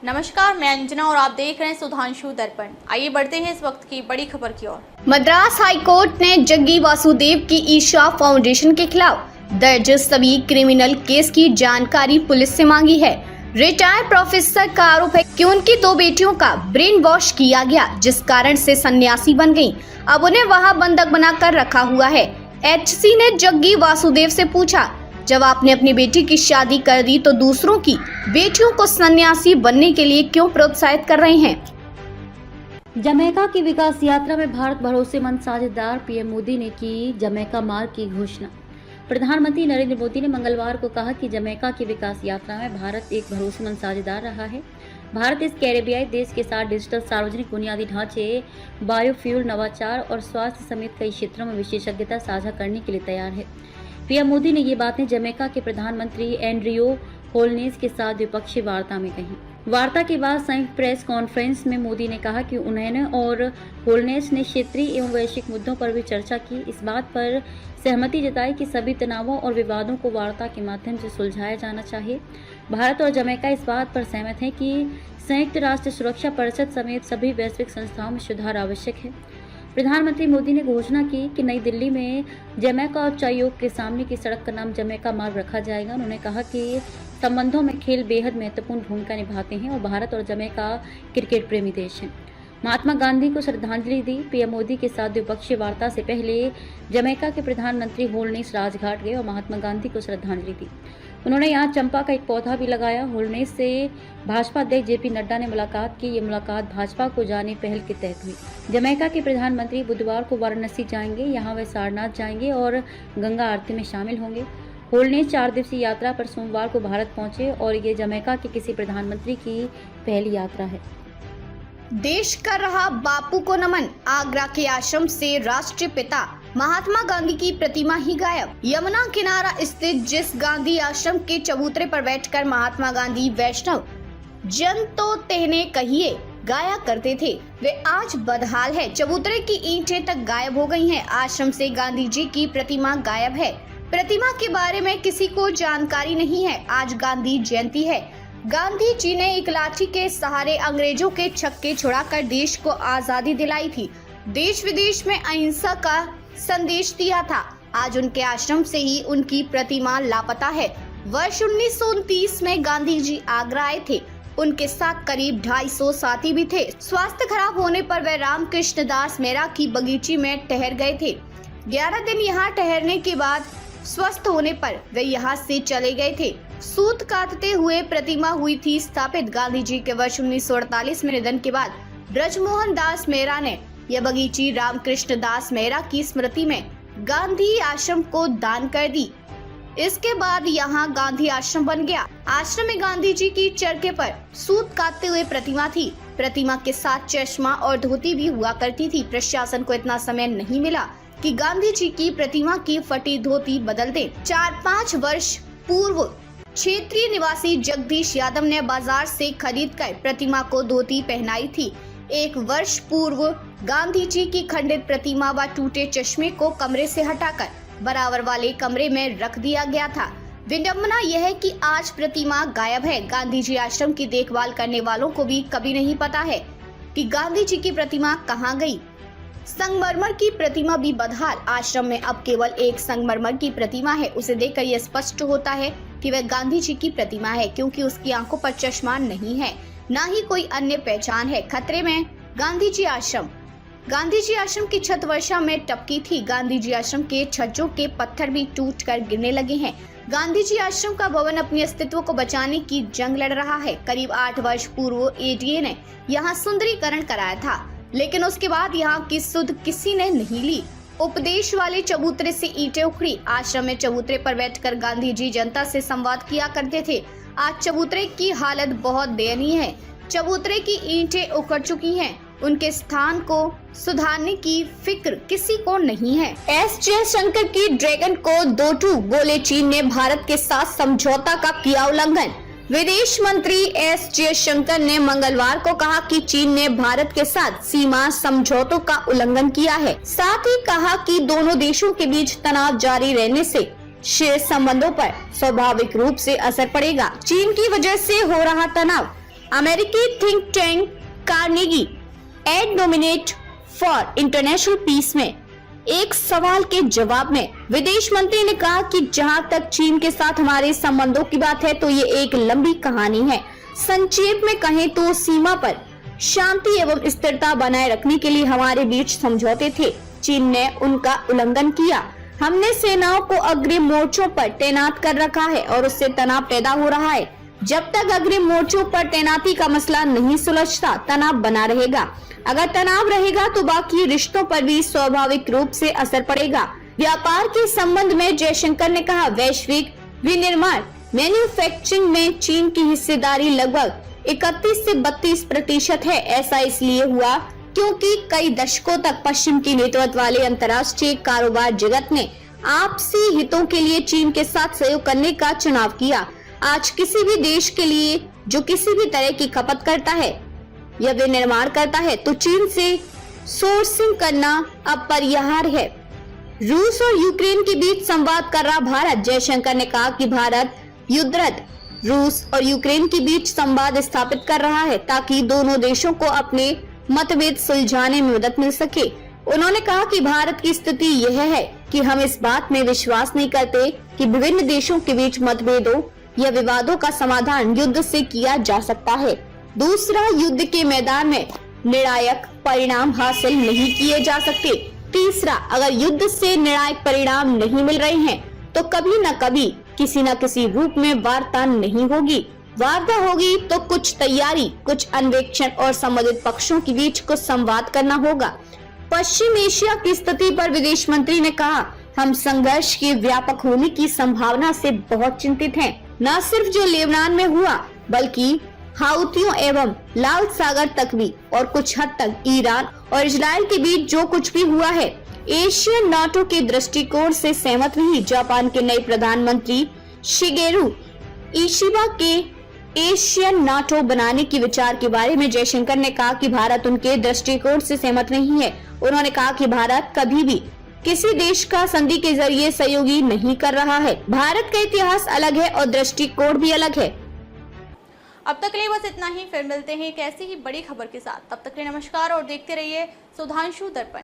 नमस्कार, मैं अंजना और आप देख रहे हैं सुधांशु दर्पण। आइए बढ़ते हैं इस वक्त की बड़ी खबर की ओर। मद्रास हाई कोर्ट ने जग्गी वासुदेव की ईशा फाउंडेशन के खिलाफ दर्ज सभी क्रिमिनल केस की जानकारी पुलिस से मांगी है। रिटायर्ड प्रोफेसर का आरोप है कि उनकी 2 बेटियों का ब्रेन वॉश किया गया, जिस कारण से सन्यासी बन गईं। अब उन्हें वहां बंधक बनाकर रखा हुआ है। एचसी ने जग्गी वासुदेव से पूछा, जब आपने अपनी बेटी की शादी कर दी तो दूसरों की बेटियों को सन्यासी बनने के लिए क्यों प्रोत्साहित कर रहे हैं? जमैका की विकास यात्रा में भारत भरोसेमंद साझेदार। पीएम मोदी ने की जमैका मार्ग की घोषणा। प्रधानमंत्री नरेंद्र मोदी ने मंगलवार को कहा कि जमैका की विकास यात्रा में भारत एक भरोसेमंद साझेदार रहा है। भारत इस कैरेबियाई देश के साथ डिजिटल, सार्वजनिक बुनियादी ढांचे, बायोफ्यूल, नवाचार और स्वास्थ्य समेत कई क्षेत्रों में विशेषज्ञता साझा करने के लिए तैयार है। पीएम मोदी ने ये बातें जमैका के प्रधानमंत्री एंड्रियो होलनेस के साथ द्विपक्षीय वार्ता में कही। वार्ता के बाद संयुक्त प्रेस कॉन्फ्रेंस में मोदी ने कहा कि उन्होंने और होलनेस ने क्षेत्रीय एवं वैश्विक मुद्दों पर भी चर्चा की। इस बात पर सहमति जताई कि सभी तनावों और विवादों को वार्ता के माध्यम से सुलझाया जाना चाहिए। भारत और जमैका इस बात पर सहमत हैं कि संयुक्त राष्ट्र सुरक्षा परिषद समेत सभी वैश्विक संस्थाओं में सुधार आवश्यक है। प्रधानमंत्री मोदी ने घोषणा की कि नई दिल्ली में जमैका उच्चायोग के सामने की सड़क का नाम जमैका मार्ग रखा जाएगा। उन्होंने कहा कि संबंधों में खेल बेहद महत्वपूर्ण भूमिका निभाते हैं और भारत और जमैका क्रिकेट प्रेमी देश हैं। महात्मा गांधी को श्रद्धांजलि दी। पीएम मोदी के साथ द्विपक्षीय वार्ता से पहले जमैका के प्रधानमंत्री होलनेस राजघाट गए और महात्मा गांधी को श्रद्धांजलि दी। उन्होंने यहाँ चंपा का एक पौधा भी लगाया। होलनेस से भाजपा अध्यक्ष जेपी नड्डा ने मुलाकात की। ये मुलाकात भाजपा को जाने पहल के तहत हुई। जमैका के प्रधानमंत्री बुधवार को वाराणसी जाएंगे। यहाँ वे सारनाथ जाएंगे और गंगा आरती में शामिल होंगे। होलनेस 4 दिवसीय यात्रा पर सोमवार को भारत पहुंचे और ये जमैका के किसी प्रधानमंत्री की पहली यात्रा है। देश कर रहा बापू को नमन। आगरा के आश्रम से राष्ट्रीय पिता महात्मा गांधी की प्रतिमा ही गायब। यमुना किनारा स्थित जिस गांधी आश्रम के चबूतरे पर बैठकर महात्मा गांधी वैष्णव जन तो तेहने कहिए गाया करते थे, वे आज बदहाल है। चबूतरे की ईंटें तक गायब हो गई हैं। आश्रम से गांधी जी की प्रतिमा गायब है। प्रतिमा के बारे में किसी को जानकारी नहीं है। आज गांधी जयंती है। गांधी जी ने एक लाठी के सहारे अंग्रेजों के छक्के छुड़ाकर देश को आजादी दिलाई थी। देश विदेश में अहिंसा का संदेश दिया था। आज उनके आश्रम से ही उनकी प्रतिमा लापता है। वर्ष 1929 में गांधी जी आगरा आए थे। उनके साथ करीब 250 साथी भी थे। स्वास्थ्य खराब होने पर वे रामकृष्ण दास मेहरा की बगीची में ठहर गए थे। 11 दिन यहाँ ठहरने के बाद स्वस्थ होने पर वे यहाँ से चले गए थे। सूत काटते हुए प्रतिमा हुई थी स्थापित। गांधी जी के वर्ष 1948 में निधन के बाद ब्रजमोहन दास मेहरा ने यह बगीची रामकृष्ण दास मेहरा की स्मृति में गांधी आश्रम को दान कर दी। इसके बाद यहाँ गांधी आश्रम बन गया। आश्रम में गांधी जी की चरखे पर सूत काटते हुए प्रतिमा थी। प्रतिमा के साथ चश्मा और धोती भी हुआ करती थी। प्रशासन को इतना समय नहीं मिला कि गांधी जी की प्रतिमा की फटी धोती बदल दे। 4-5 वर्ष पूर्व क्षेत्रीय निवासी जगदीश यादव ने बाजार से खरीदकर प्रतिमा को धोती पहनाई थी। 1 वर्ष पूर्व गांधी जी की खंडित प्रतिमा व टूटे चश्मे को कमरे से हटाकर बराबर वाले कमरे में रख दिया गया था। विडंबना यह है कि आज प्रतिमा गायब है। गांधी जी आश्रम की देखभाल करने वालों को भी कभी नहीं पता है कि गांधी जी की प्रतिमा कहाँ गई। संगमरमर की प्रतिमा भी बदहाल। आश्रम में अब केवल एक संगमरमर की प्रतिमा है। उसे देखकर यह स्पष्ट होता है कि वह गांधी जी की प्रतिमा है, क्योंकि उसकी आंखों पर चश्मा नहीं है, ना ही कोई अन्य पहचान है। खतरे में गांधी जी आश्रम। गांधी जी आश्रम की छत वर्षा में टपकी थी। गांधी जी आश्रम के छज्जों के पत्थर भी टूटकर गिरने लगे हैं। गांधी जी आश्रम का भवन अपने अस्तित्व को बचाने की जंग लड़ रहा है। करीब 8 वर्ष पूर्व एडीए ने यहाँ सुंदरीकरण कराया था, लेकिन उसके बाद यहाँ की सुध किसी ने नहीं ली। उपदेश वाले चबूतरे से ईंटें उखड़ी। आश्रम में चबूतरे पर बैठकर गांधी जी जनता से संवाद किया करते थे। आज चबूतरे की हालत बहुत दयनीय है। चबूतरे की ईंटें उखड़ चुकी हैं। उनके स्थान को सुधारने की फिक्र किसी को नहीं है। एस जयशंकर की ड्रैगन को 2-2 बोले चीन ने भारत के साथ समझौता का किया उल्लंघन। विदेश मंत्री एस जयशंकर ने मंगलवार को कहा कि चीन ने भारत के साथ सीमा समझौतों का उल्लंघन किया है। साथ ही कहा कि दोनों देशों के बीच तनाव जारी रहने से शेष संबंधों पर स्वाभाविक रूप से असर पड़ेगा। चीन की वजह से हो रहा तनाव अमेरिकी think tank Carnegie endowment for international peace में एक सवाल के जवाब में विदेश मंत्री ने कहा कि जहां तक चीन के साथ हमारे संबंधों की बात है तो ये एक लंबी कहानी है। संक्षेप में कहें तो सीमा पर शांति एवं स्थिरता बनाए रखने के लिए हमारे बीच समझौते थे। चीन ने उनका उल्लंघन किया। हमने सेनाओं को अग्रिम मोर्चों पर तैनात कर रखा है और उससे तनाव पैदा हो रहा है। जब तक अग्रिम मोर्चों पर तैनाती का मसला नहीं सुलझता, तनाव बना रहेगा। अगर तनाव रहेगा तो बाकी रिश्तों पर भी स्वाभाविक रूप से असर पड़ेगा। व्यापार के संबंध में जयशंकर ने कहा, वैश्विक विनिर्माण मैन्युफैक्चरिंग में चीन की हिस्सेदारी लगभग 31 से 32% है। ऐसा इसलिए हुआ क्योंकि कई दशकों तक पश्चिम की नेतृत्व वाले अंतर्राष्ट्रीय कारोबार जगत ने आपसी हितों के लिए चीन के साथ सहयोग करने का चुनाव किया। आज किसी भी देश के लिए जो किसी भी तरह की खपत करता है या विनिर्माण करता है तो चीन से सोर्सिंग करना अपरिहार्य है। रूस और यूक्रेन के बीच संवाद कर रहा भारत। जयशंकर ने कहा कि भारत युद्धरत रूस और यूक्रेन के बीच संवाद स्थापित कर रहा है ताकि दोनों देशों को अपने मतभेद सुलझाने में मदद मिल सके। उन्होंने कहा कि भारत की स्थिति यह है कि हम इस बात में विश्वास नहीं करते कि विभिन्न देशों के बीच मतभेदों या विवादों का समाधान युद्ध से किया जा सकता है। दूसरा, युद्ध के मैदान में निर्णायक परिणाम हासिल नहीं किए जा सकते। तीसरा, अगर युद्ध से निर्णायक परिणाम नहीं मिल रहे हैं तो कभी न कभी किसी न किसी रूप में वार्ता नहीं होगी। वार्ता होगी तो कुछ तैयारी, कुछ अन्वेषण और संबंधित पक्षों के बीच कुछ संवाद करना होगा। पश्चिम एशिया की स्थिति पर विदेश मंत्री ने कहा, हम संघर्ष के व्यापक होने की संभावना से बहुत चिंतित हैं। न सिर्फ जो लेबनान में हुआ बल्कि हाउतियों एवं लाल सागर तक भी और कुछ हद तक ईरान और इजराइल के बीच जो कुछ भी हुआ है। एशियन नाटो के दृष्टिकोण से सहमत नहीं। जापान के नए प्रधानमंत्री शिगेरू इशिबा के एशियन नाटो बनाने की विचार के बारे में जयशंकर ने कहा कि भारत उनके दृष्टिकोण से सहमत नहीं है। उन्होंने कहा कि भारत कभी भी किसी देश का संधि के जरिए सहयोगी नहीं कर रहा है। भारत का इतिहास अलग है और दृष्टिकोण भी अलग है। अब तक के लिए बस इतना ही। फिर मिलते हैं एक ऐसी ही बड़ी खबर के साथ। तब तक के लिए नमस्कार और देखते रहिए सुधांशु दर्पण।